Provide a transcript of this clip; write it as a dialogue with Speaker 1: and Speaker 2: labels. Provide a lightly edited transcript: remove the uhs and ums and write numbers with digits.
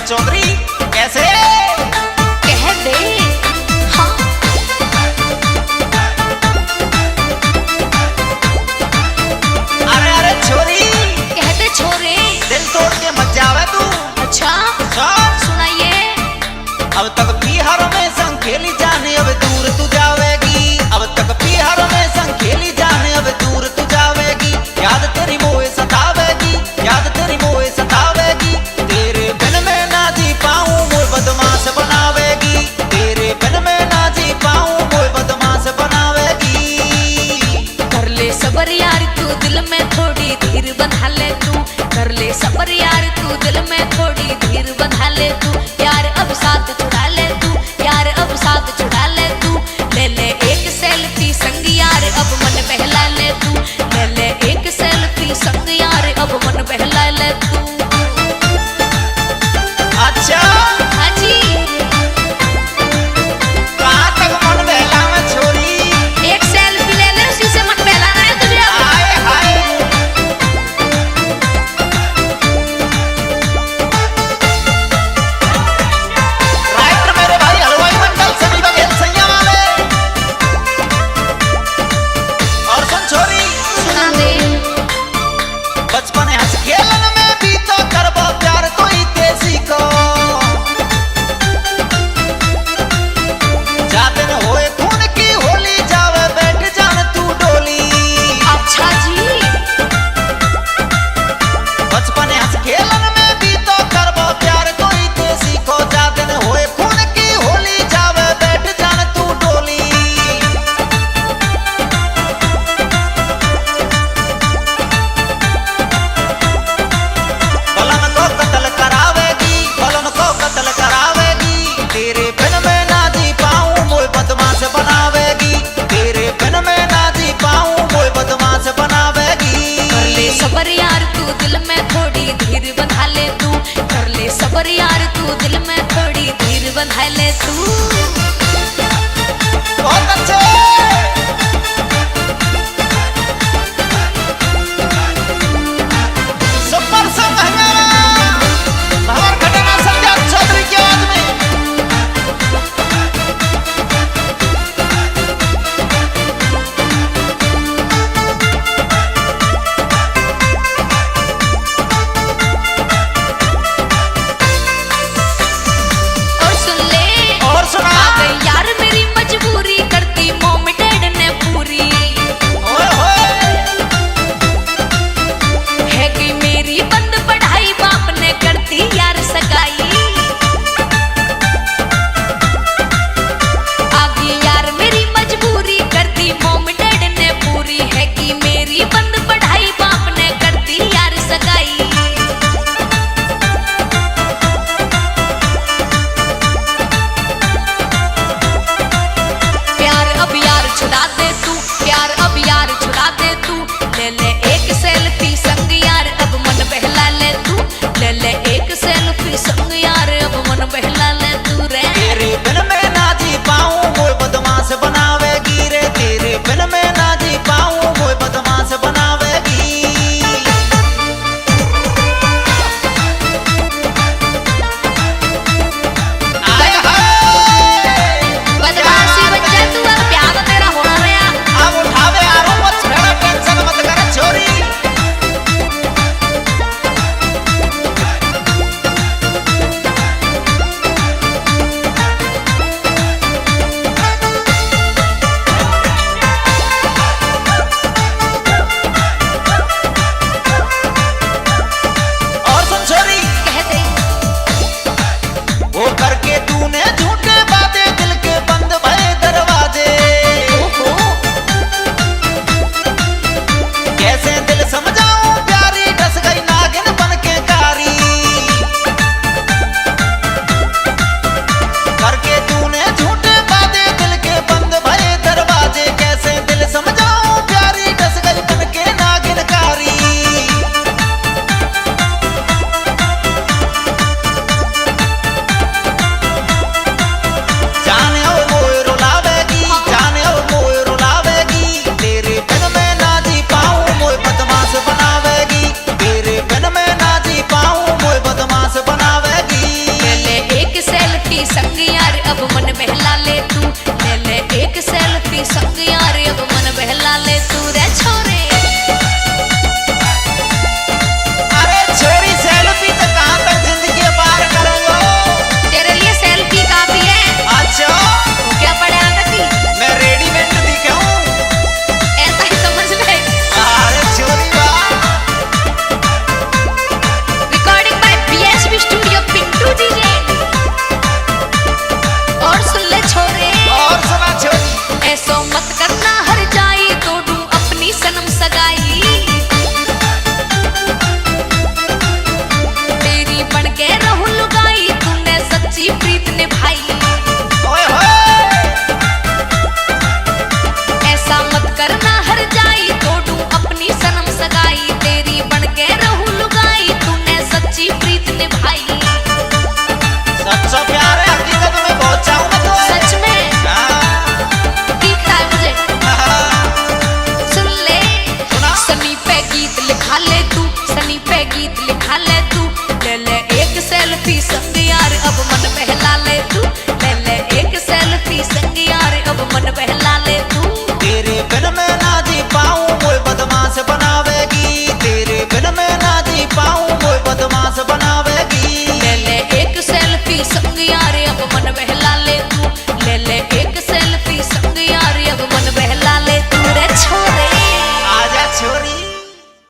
Speaker 1: चौधरी कैसे
Speaker 2: कह दे। हाँ।
Speaker 1: अरे अरे छोरी
Speaker 2: कह दे छोरे।
Speaker 1: दिल तोड़ के मत जावे तू।
Speaker 2: अच्छा
Speaker 1: सुन
Speaker 2: सुनाइए।
Speaker 1: अब तक बिहार में संग खेली जाने अब दूर तू जावेगी। अब तक बिहार में संग खेली जाने अब दूर तू जावेगी। याद तेरी मोए सतावेगी, याद तेरी मोए सतावेगी। तेरे बिन में ना जी पाऊं मोए बदमाश बनावेगी। तेरे बिन में ना जी पाऊं मोए बदमाश बनावेगी।
Speaker 2: कर ले सबर यार तू दिल में थोड़ी धीर बंधा ले तू। कर ले सबर यार तू दिल में थोड़ी धीर बंधा ले तू। यार अब साथ छुड़ा ले तू, यार अब साथ छुड़ा ले तू। ले ले एक सेल्फी संग यार अब मन बहला ले तू। ले ले एक सेल्फी संग यार अब मन बहला ले तू।
Speaker 1: अच्छा
Speaker 2: हाँ जी।
Speaker 1: कहाँ तक मन बहला में छोरी।
Speaker 2: एक सेल्फी ले ले उसी से मन बहलाना है तुझे अब।
Speaker 1: हाय हाय राइटर मेरे भाई हलवाई मंडल सभी बघेल सैया वाले। और सुन छोरी
Speaker 2: सुना दे।
Speaker 1: बचपन हंस खेलन में भी तो करबो प्यार कोई तेजी को। जाते न होए खून की होली जावे बैठ जान तू डोली।
Speaker 2: अच्छा जी।
Speaker 1: बचपन हंस खेलन में भी तो करबो प्यार कोई तेजी को। जाते न होए खून की होली जावे बैठ जान तू डोली। बलन को कत्ल करावेगी, बलन को कत्ल करावेगी। तेरे बिन में ना जी पाऊं मोए बदमाश बनावेगी। तेरे बिन में ना जी पाऊं मोए बदमाश बनावेगी।
Speaker 2: कर ले सबर यार तू दिल में थोड़ी धीर बंधा ले तू। कर ले सबर यार तू दिल में थोड़ी धीर बंधा ले तू।
Speaker 1: बहुत अच्छे सुपर से महंगाना भंवर घटना संध्या चौधरी के आदमी।
Speaker 2: और सुन ले।
Speaker 1: और सुना
Speaker 2: चलती संग यार अब मन